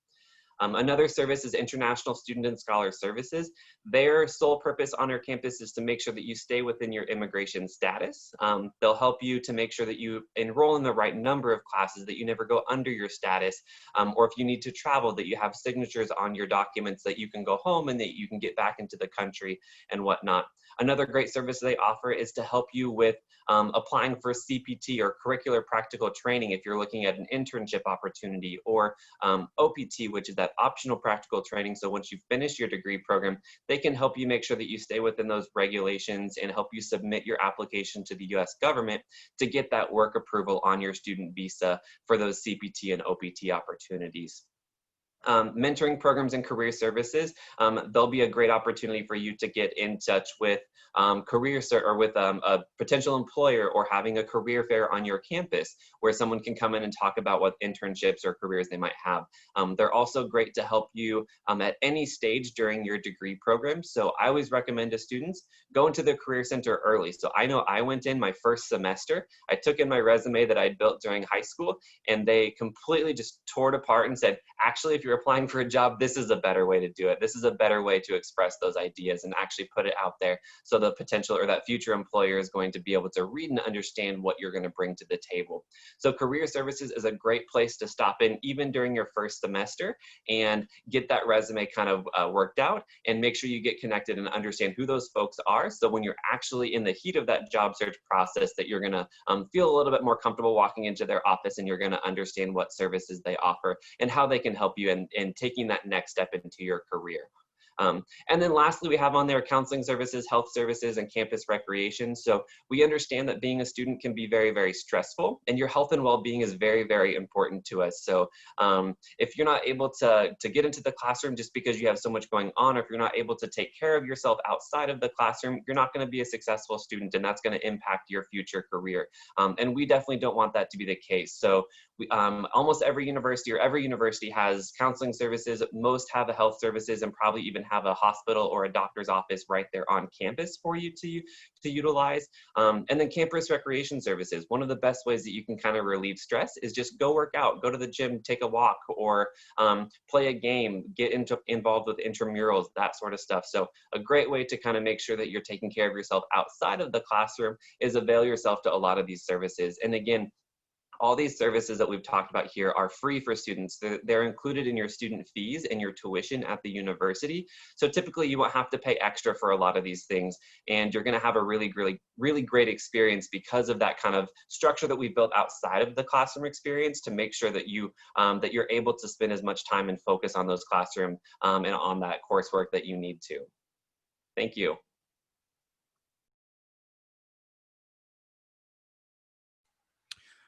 Another service is International Student and Scholar Services. Their sole purpose on our campus is to make sure that you stay within your immigration status. They'll help you to make sure that you enroll in the right number of classes, that you never go under your status, or if you need to travel, that you have signatures on your documents that you can go home and that you can get back into the country and whatnot. Another great service they offer is to help you with applying for CPT or curricular practical training if you're looking at an internship opportunity, or OPT, which is that optional practical training. So once you finish your degree program, they can help you make sure that you stay within those regulations and help you submit your application to the US government to get that work approval on your student visa for those CPT and OPT opportunities. Mentoring programs and career services, there'll be a great opportunity for you to get in touch with a potential employer, or having a career fair on your campus where someone can come in and talk about what internships or careers they might have. They're also great to help you at any stage during your degree program. So I always recommend to students, go into the Career Center early. So I know I went in my first semester, I took in my resume that I built during high school, and they completely just tore it apart and said, actually, if you're applying for a job, this is a better way to do it. This is a better way to express those ideas and actually put it out there, so the potential or that future employer is going to be able to read and understand what you're going to bring to the table. So career services is a great place to stop in even during your first semester and get that resume kind of worked out, and make sure you get connected and understand who those folks are. So when you're actually in the heat of that job search process, that you're going to feel a little bit more comfortable walking into their office, and you're going to understand what services they offer and how they can help you in taking that next step into your career. And then lastly, we have on there counseling services, health services, and campus recreation. So we understand that being a student can be very, very stressful, and your health and well-being is very, very important to us. So if you're not able to get into the classroom just because you have so much going on, or if you're not able to take care of yourself outside of the classroom, you're not going to be a successful student, and that's going to impact your future career. And we definitely don't want that to be the case. So almost every university has counseling services. Most have a health services, and probably even have a hospital or a doctor's office right there on campus for you to utilize. And then campus recreation services. One of the best ways that you can kind of relieve stress is just go work out, go to the gym, take a walk, or play a game, get involved with intramurals, that sort of stuff. So a great way to kind of make sure that you're taking care of yourself outside of the classroom is avail yourself to a lot of these services. And again, all these services that we've talked about here are free for students. They're included in your student fees and your tuition at the university. So typically you won't have to pay extra for a lot of these things, and you're gonna have a really, really, really great experience because of that kind of structure that we built outside of the classroom experience, to make sure that you're able to spend as much time and focus on those classroom and on that coursework that you need to. Thank you.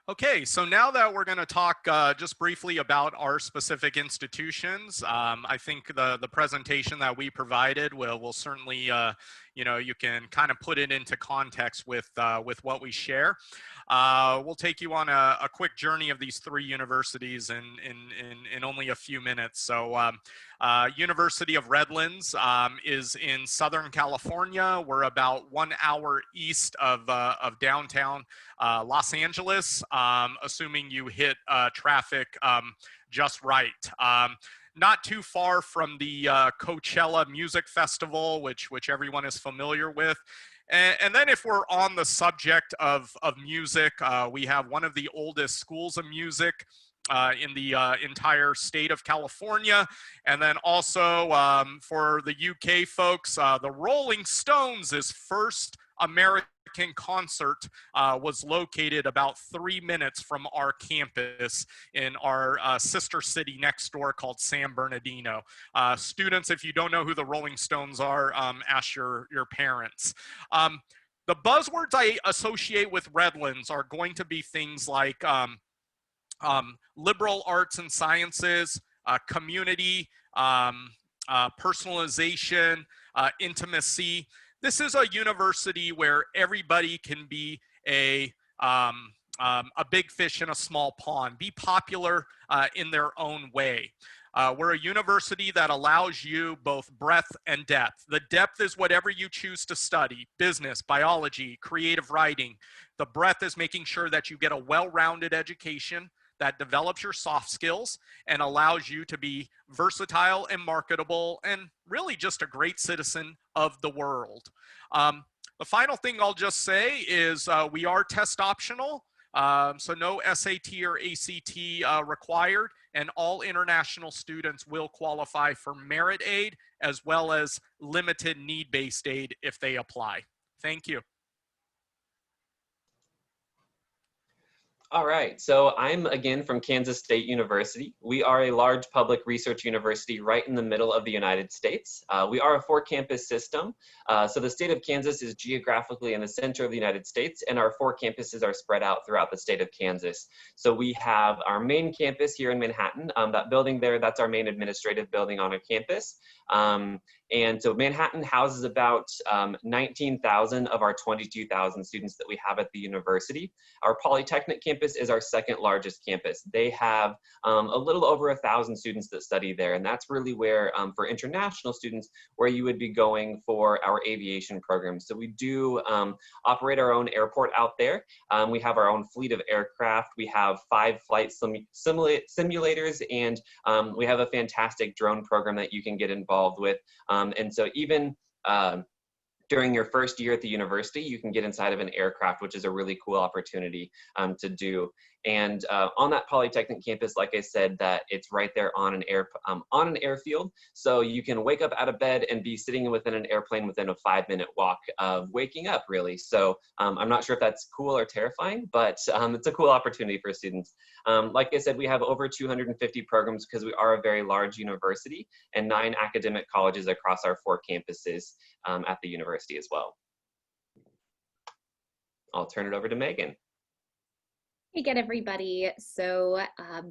Okay, so now that we're going to talk just briefly about our specific institutions, I think the presentation that we provided will certainly, you can kind of put it into context with what we share. We'll take you on a quick journey of these three universities in only a few minutes. So University of Redlands is in Southern California. We're about 1 hour east of downtown Los Angeles, assuming you hit traffic just right. Not too far from the Coachella Music Festival, which everyone is familiar with. And then if we're on the subject of music, we have one of the oldest schools of music in the entire state of California. And then also for the UK folks, the Rolling Stones' first American concert was located about 3 minutes from our campus in our sister city next door called San Bernardino. Students, if you don't know who the Rolling Stones are, ask your parents. The buzzwords I associate with Redlands are going to be things like liberal arts and sciences, community, personalization, intimacy. This is a university where everybody can be a big fish in a small pond, be popular in their own way. We're a university that allows you both breadth and depth. The depth is whatever you choose to study: business, biology, creative writing. The breadth is making sure that you get a well-rounded education that develops your soft skills and allows you to be versatile and marketable and really just a great citizen of the world. The final thing I'll just say is we are test optional, so no SAT or ACT required, and all international students will qualify for merit aid as well as limited need-based aid if they apply. Thank you. All right, so I'm again from Kansas State University. We are a large public research university right in the middle of the United States. We are a 4-campus system. So the state of Kansas is geographically in the center of the United States, and our 4 campuses are spread out throughout the state of Kansas. So we have our main campus here in Manhattan. That building there, that's our main administrative building on our campus. And so Manhattan houses about 19,000 of our 22,000 students that we have at the university. Our Polytechnic campus is our second largest campus. They have a little over 1,000 students that study there. And that's really where, for international students, where you would be going for our aviation program. So we do operate our own airport out there. We have our own fleet of aircraft. We have 5 flight simulators, and we have a fantastic drone program that you can get involved with. And so even during your first year at the university, you can get inside of an aircraft, which is a really cool opportunity to do. And on that Polytechnic campus, like I said, that it's right there on an airfield. So you can wake up out of bed and be sitting within an airplane within a 5-minute walk of waking up, really. So I'm not sure if that's cool or terrifying, but it's a cool opportunity for students. Like I said, we have over 250 programs because we are a very large university, and 9 academic colleges across our 4 campuses at the university as well. I'll turn it over to Megan. Hey again, everybody. So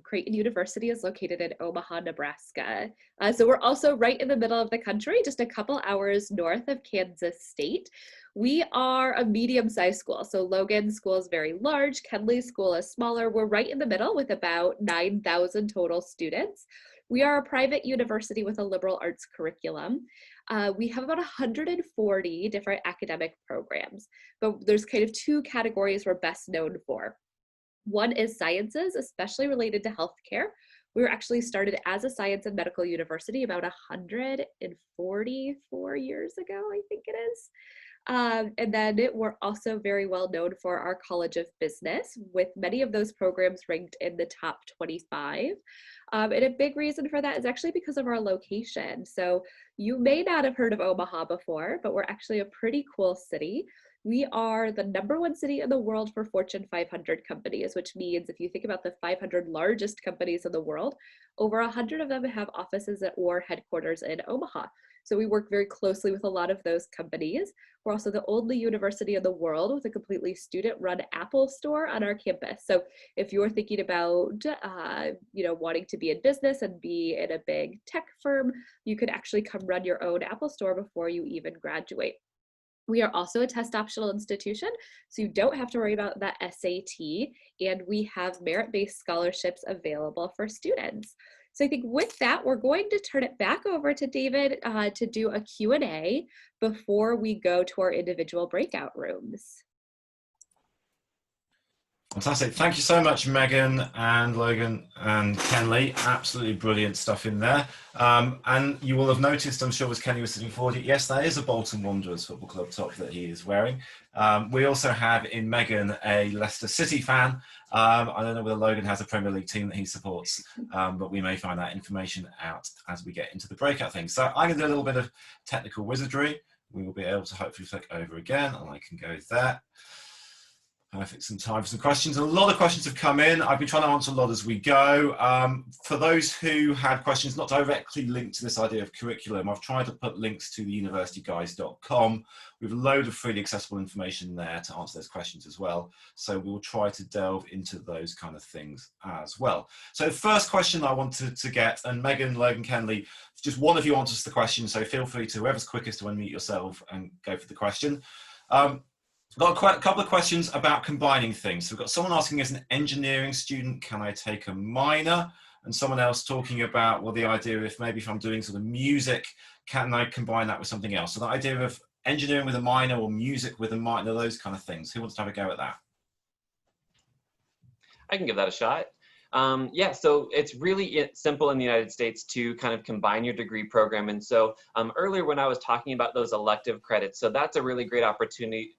Creighton University is located in Omaha, Nebraska. So we're also right in the middle of the country, just a couple hours north of Kansas State. We are a medium-sized school. So Logan School is very large. Kenley School is smaller. We're right in the middle with about 9,000 total students. We are a private university with a liberal arts curriculum. We have about 140 different academic programs, but there's kind of 2 categories we're best known for. One is sciences, especially related to healthcare. We were actually started as a science and medical university about 144 years ago, I think it is. And then we're also very well known for our College of Business, with many of those programs ranked in the top 25. And a big reason for that is actually because of our location. So you may not have heard of Omaha before, but we're actually a pretty cool city. We are the #1 city in the world for Fortune 500 companies, which means if you think about the 500 largest companies in the world, over 100 of them have offices or headquarters in Omaha. So we work very closely with a lot of those companies. We're also the only university in the world with a completely student-run Apple store on our campus. So if you're thinking about, wanting to be in business and be in a big tech firm, you could actually come run your own Apple store before you even graduate. We are also a test optional institution, so you don't have to worry about that SAT, and we have merit-based scholarships available for students. So I think with that, we're going to turn it back over to David to do a Q&A before we go to our individual breakout rooms. Fantastic. Thank you so much, Megan and Logan and Kenley. Absolutely brilliant stuff in there. And you will have noticed, I'm sure as Kenley was sitting forward, yes, that is a Bolton Wanderers Football Club top that he is wearing. We also have in Megan a Leicester City fan. I don't know whether Logan has a Premier League team that he supports, but we may find that information out as we get into the breakout thing. So I'm going to do a little bit of technical wizardry. We will be able to hopefully flick over again, and I can go there. Perfect, some time for some questions. A lot of questions have come in. I've been trying to answer a lot as we go. For those who had questions not directly linked to this idea of curriculum, I've tried to put links to the universityguys.com with a load of freely accessible information there to answer those questions as well. So we'll try to delve into those kind of things as well. So the first question I wanted to get, and Megan, Logan, Kenley, just one of you answers the question, so feel free to, whoever's quickest to unmute yourself and go for the question. Got a couple of questions about combining things. So we've got someone asking, as an engineering student, can I take a minor? And someone else talking about, well, the idea if maybe if I'm doing sort of music, can I combine that with something else? So the idea of engineering with a minor or music with a minor, those kind of things. Who wants to have a go at that? I can give that a shot. Yeah, so it's really simple in the United States to kind of combine your degree program. And so earlier when I was talking about those elective credits, so that's a really great opportunity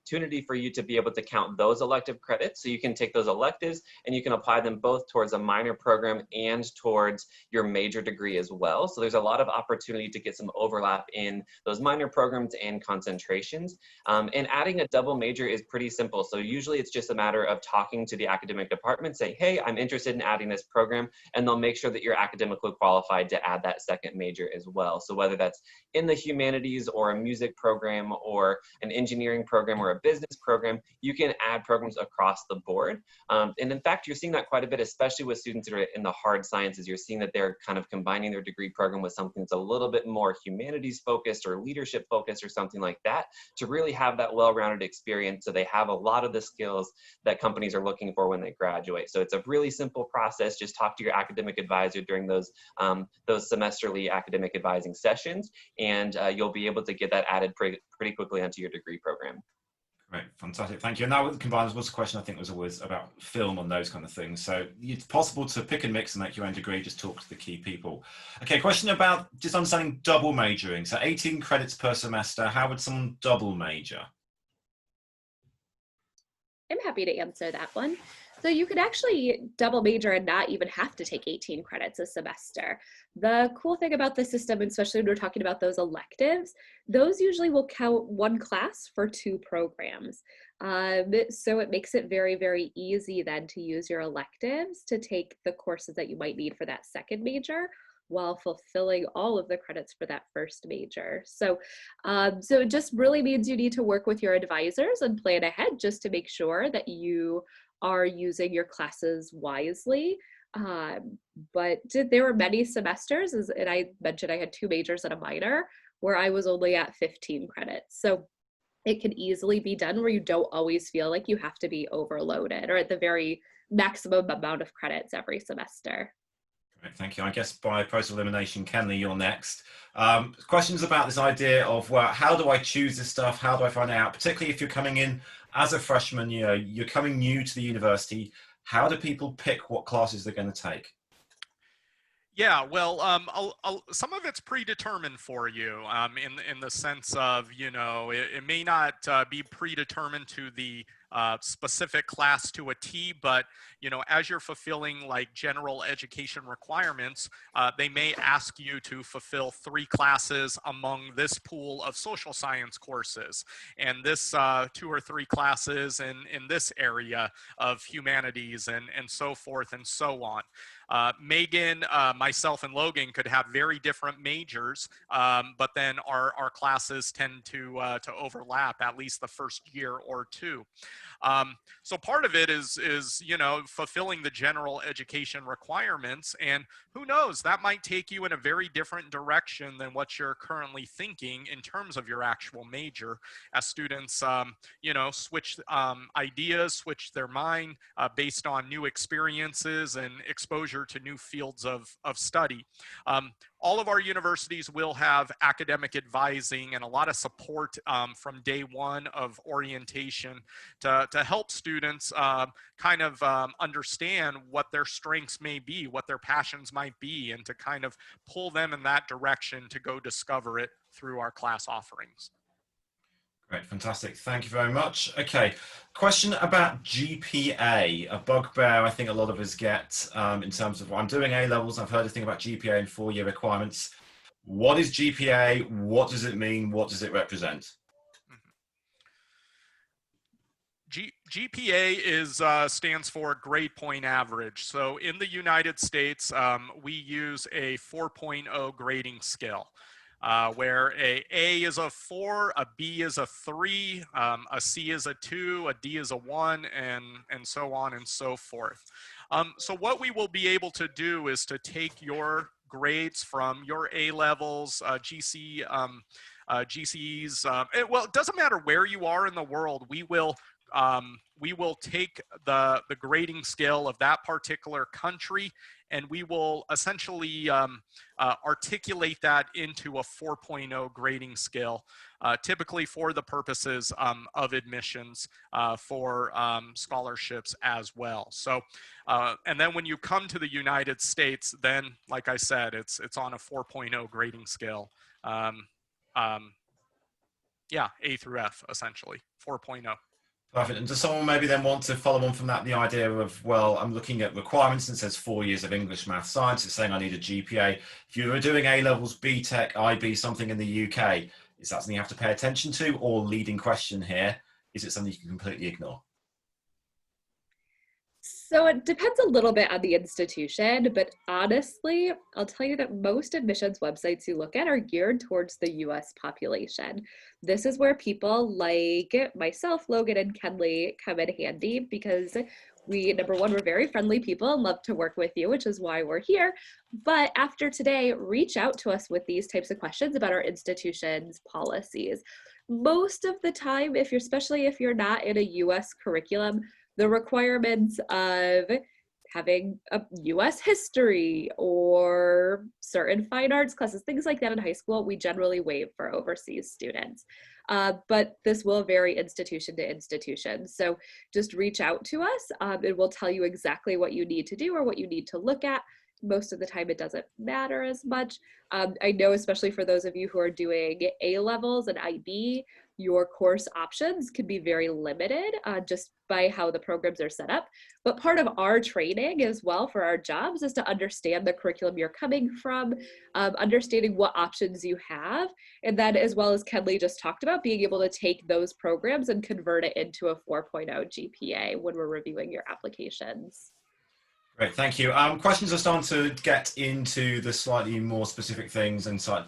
for you to be able to count those elective credits. So you can take those electives and you can apply them both towards a minor program and towards your major degree as well. So there's a lot of opportunity to get some overlap in those minor programs and concentrations. And adding a double major is pretty simple. So usually it's just a matter of talking to the academic department, saying, hey, I'm interested in adding this program, and they'll make sure that you're academically qualified to add that second major as well. So whether that's in the humanities or a music program or an engineering program or a business program, you can add programs across the board. And in fact, you're seeing that quite a bit, especially with students that are in the hard sciences. You're seeing that they're kind of combining their degree program with something that's a little bit more humanities focused or leadership focused or something like that, to really have that well-rounded experience so they have a lot of the skills that companies are looking for when they graduate. So it's a really simple process. Just talk to your academic advisor during those semesterly academic advising sessions, and you'll be able to get that added pretty quickly onto your degree program. Great, fantastic, thank you. And that combines was a question I think was always about film and those kind of things. So it's possible to pick and mix and make your own degree, just talk to the key people. Okay, question about just understanding double majoring. So 18 credits per semester, how would someone double major? I'm happy to answer that one. So you could actually double major and not even have to take 18 credits a semester. The cool thing about the system, especially when we're talking about those electives, those usually will count one class for two programs. So it makes it very, very easy then to use your electives to take the courses that you might need for that second major, while fulfilling all of the credits for that first major. So it just really means you need to work with your advisors and plan ahead just to make sure that you are using your classes wisely. But there were many semesters, and I mentioned I had 2 majors and a minor, where I was only at 15 credits. So it can easily be done where you don't always feel like you have to be overloaded or at the very maximum amount of credits every semester. Great, thank you. I guess by process of elimination, Kenley, you're next. Questions about this idea of, well, how do I choose this stuff? How do I find out? Particularly if you're coming in as a freshman, you know, you're coming new to the university. How do people pick what classes they're going to take? Yeah, well, some of it's predetermined for you in the sense of, you know, it may not be predetermined to the specific class to a T, but, you know, as you're fulfilling like general education requirements, they may ask you to fulfill 3 classes among this pool of social science courses, and this 2 or 3 classes in this area of humanities and so forth and so on. Megan, myself, and Logan could have very different majors, but then our classes tend to overlap at least the first year or 2. So part of it is, you know, fulfilling the general education requirements, and who knows, that might take you in a very different direction than what you're currently thinking in terms of your actual major, as students, you know, switch ideas, switch their mind based on new experiences and exposure to new fields of study. all of our universities will have academic advising and a lot of support from day one of orientation to help students kind of understand what their strengths may be, what their passions might be, and to kind of pull them in that direction to go discover it through our class offerings. Great, fantastic. Thank you very much. Okay, question about GPA, a bugbear I think a lot of us get in terms of, I'm doing A-levels, I've heard a thing about GPA and 4-year requirements. What is GPA? What does it mean? What does it represent? GPA stands for grade point average. So in the United States, we use a 4.0 grading scale. Where A is a 4, a B is a 3, a C is a 2, a D is a 1, and so on and so forth. So what we will be able to do is to take your grades from your A-levels, GCEs, well, it doesn't matter where you are in the world, we will take the grading scale of that particular country, and we will essentially articulate that into a 4.0 grading scale, typically for the purposes of admissions for scholarships as well. So, and then when you come to the United States, then, like I said, it's on a 4.0 grading scale. Yeah, A through F, essentially, 4.0. Perfect. And does someone maybe then want to follow on from that, the idea of, well, I'm looking at requirements and it says 4 years of English, math, science. It's saying I need a GPA. If you were doing A-levels, BTEC, IB, something in the UK, is that something you have to pay attention to? Or leading question here, is it something you can completely ignore? So it depends a little bit on the institution, but honestly, I'll tell you that most admissions websites you look at are geared towards the US population. This is where people like myself, Logan, and Kenley come in handy because we, number one, we're very friendly people and love to work with you, which is why we're here. But after today, reach out to us with these types of questions about our institution's policies. Most of the time, especially if you're not in a US curriculum, the requirements of having a US history or certain fine arts classes, things like that in high school, we generally waive for overseas students. But this will vary institution to institution. So just reach out to us. It will tell you exactly what you need to do or what you need to look at. Most of the time it doesn't matter as much. I know, especially for those of you who are doing A-levels and IB, your course options can be very limited just by how the programs are set up. But part of our training as well for our jobs is to understand the curriculum you're coming from, understanding what options you have, and then, as well as Kenley just talked about, being able to take those programs and convert it into a 4.0 GPA when we're reviewing your applications. Great, thank you. Questions are starting to get into the slightly more specific things and start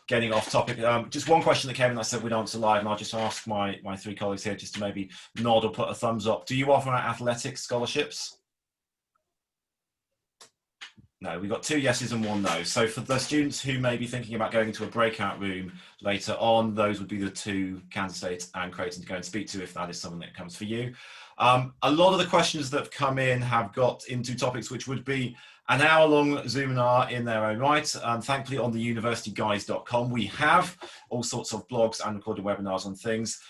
getting off topic. Just one question that came in that I said we'd answer live, and I'll just ask my three colleagues here just to maybe nod or put a thumbs up. Do you offer athletics scholarships? No, we've got 2 yeses and 1 no. So for the students who may be thinking about going into a breakout room later on, those would be the 2 Kansas State and Creighton to go and speak to if that is something that comes for you. A lot of the questions that have come in have got into topics which would be an hour-long Zoominar in their own right. Thankfully, on the universityguys.com, we have all sorts of blogs and recorded webinars on things.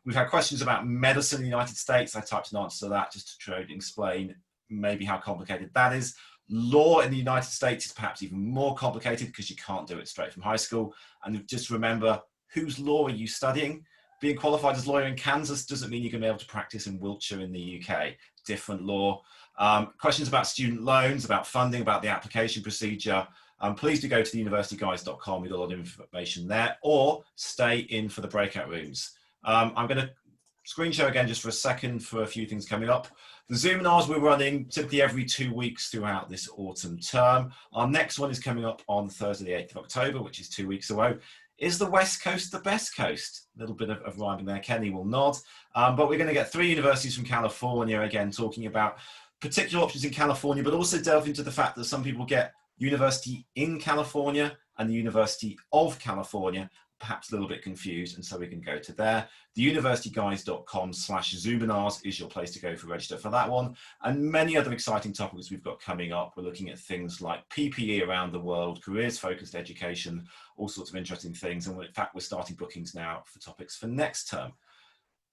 We've had questions about medicine in the United States. I typed an answer to that just to try to explain maybe how complicated that is. Law in the United States is perhaps even more complicated because you can't do it straight from high school. And just remember, whose law are you studying? Being qualified as a lawyer in Kansas doesn't mean you're going to be able to practice in Wiltshire in the UK. Different law. Questions about student loans, about funding, about the application procedure. Please do go to theuniversityguys.com. We've got a lot of information there, or stay in for the breakout rooms. I'm going to screen share again just for a second for a few things coming up. The Zoominars we're running typically every 2 weeks throughout this autumn term. Our next one is coming up on Thursday, the 8th of October, which is 2 weeks away. Is the West Coast the best coast? A little bit of rhyming there. Kenny will nod. But we're going to get 3 universities from California, again, talking about particular options in California, but also delve into the fact that some people get University in California and the University of California. perhaps a little bit confused, and so we can go to there. theuniversityguys.com/Zoominars is your place to go for register for that one, and many other exciting topics we've got coming up. We're looking at things like PPE around the world, careers-focused education, all sorts of interesting things, and in fact, we're starting bookings now for topics for next term.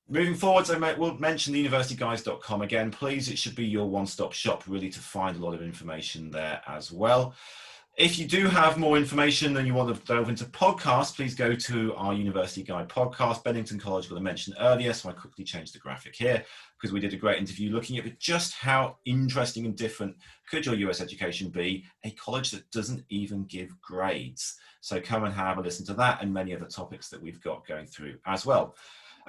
Moving forwards, we'll mention theuniversityguys.com again. Please, it should be your one-stop shop, really, to find a lot of information there as well. If you do have more information and you want to delve into podcasts, please go to our University Guide podcast. Bennington College got mentioned earlier, so I quickly changed the graphic here because we did a great interview looking at just how interesting and different could your US education be, a college that doesn't even give grades. So come and have a listen to that and many other topics that we've got going through as well.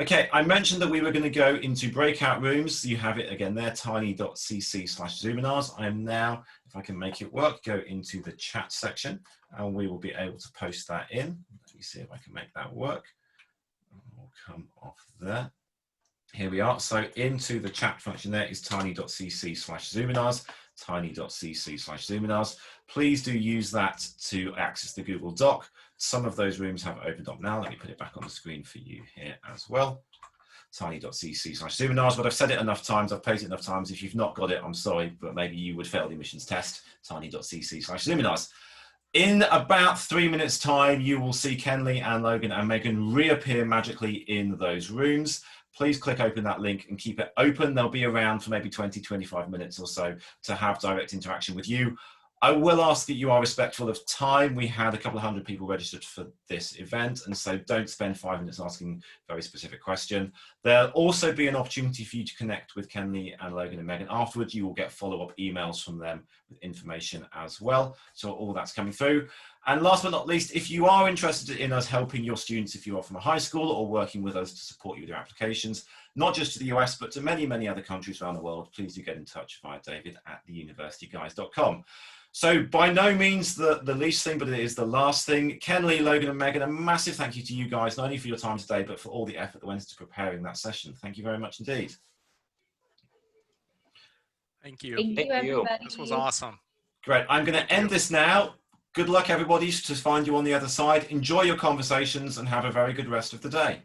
Okay, I mentioned that we were going to go into breakout rooms. You have it again there, tiny.cc/Zoominars. I am now, if I can make it work, go into the chat section and we will be able to post that in. Let me see if I can make that work. We'll come off there. Here we are. So into the chat function there is tiny.cc/Zoominars, tiny.cc/Zoominars. Please do use that to access the Google Doc. Some of those rooms have opened up now. Let me put it back on the screen for you here as well. Tiny.cc/Zoominars, but I've said it enough times, I've posted it enough times. If you've not got it, I'm sorry, but maybe you would fail the admissions test. Tiny.cc/Zoominars. In about 3 minutes time, you will see Kenley and Logan and Megan reappear magically in those rooms. Please click open that link and keep it open. They'll be around for maybe 20-25 minutes or so to have direct interaction with you. I will ask that you are respectful of time. We had a couple of hundred people registered for this event, and so don't spend 5 minutes asking a very specific question. There'll also be an opportunity for you to connect with Kenley and Logan and Megan afterwards. You will get follow-up emails from them with information as well. So all that's coming through. And last but not least, if you are interested in us helping your students, if you are from a high school or working with us to support you with your applications, not just to the US, but to many, many other countries around the world, please do get in touch via david@theuniversityguys.com. So by no means the least thing, but it is the last thing. Kenley, Logan and Megan, a massive thank you to you guys, not only for your time today, but for all the effort that went into preparing that session. Thank you very much indeed. Thank you. Thank you, everybody. This was awesome. Great. I'm going to end this now. Good luck, everybody, to find you on the other side. Enjoy your conversations and have a very good rest of the day.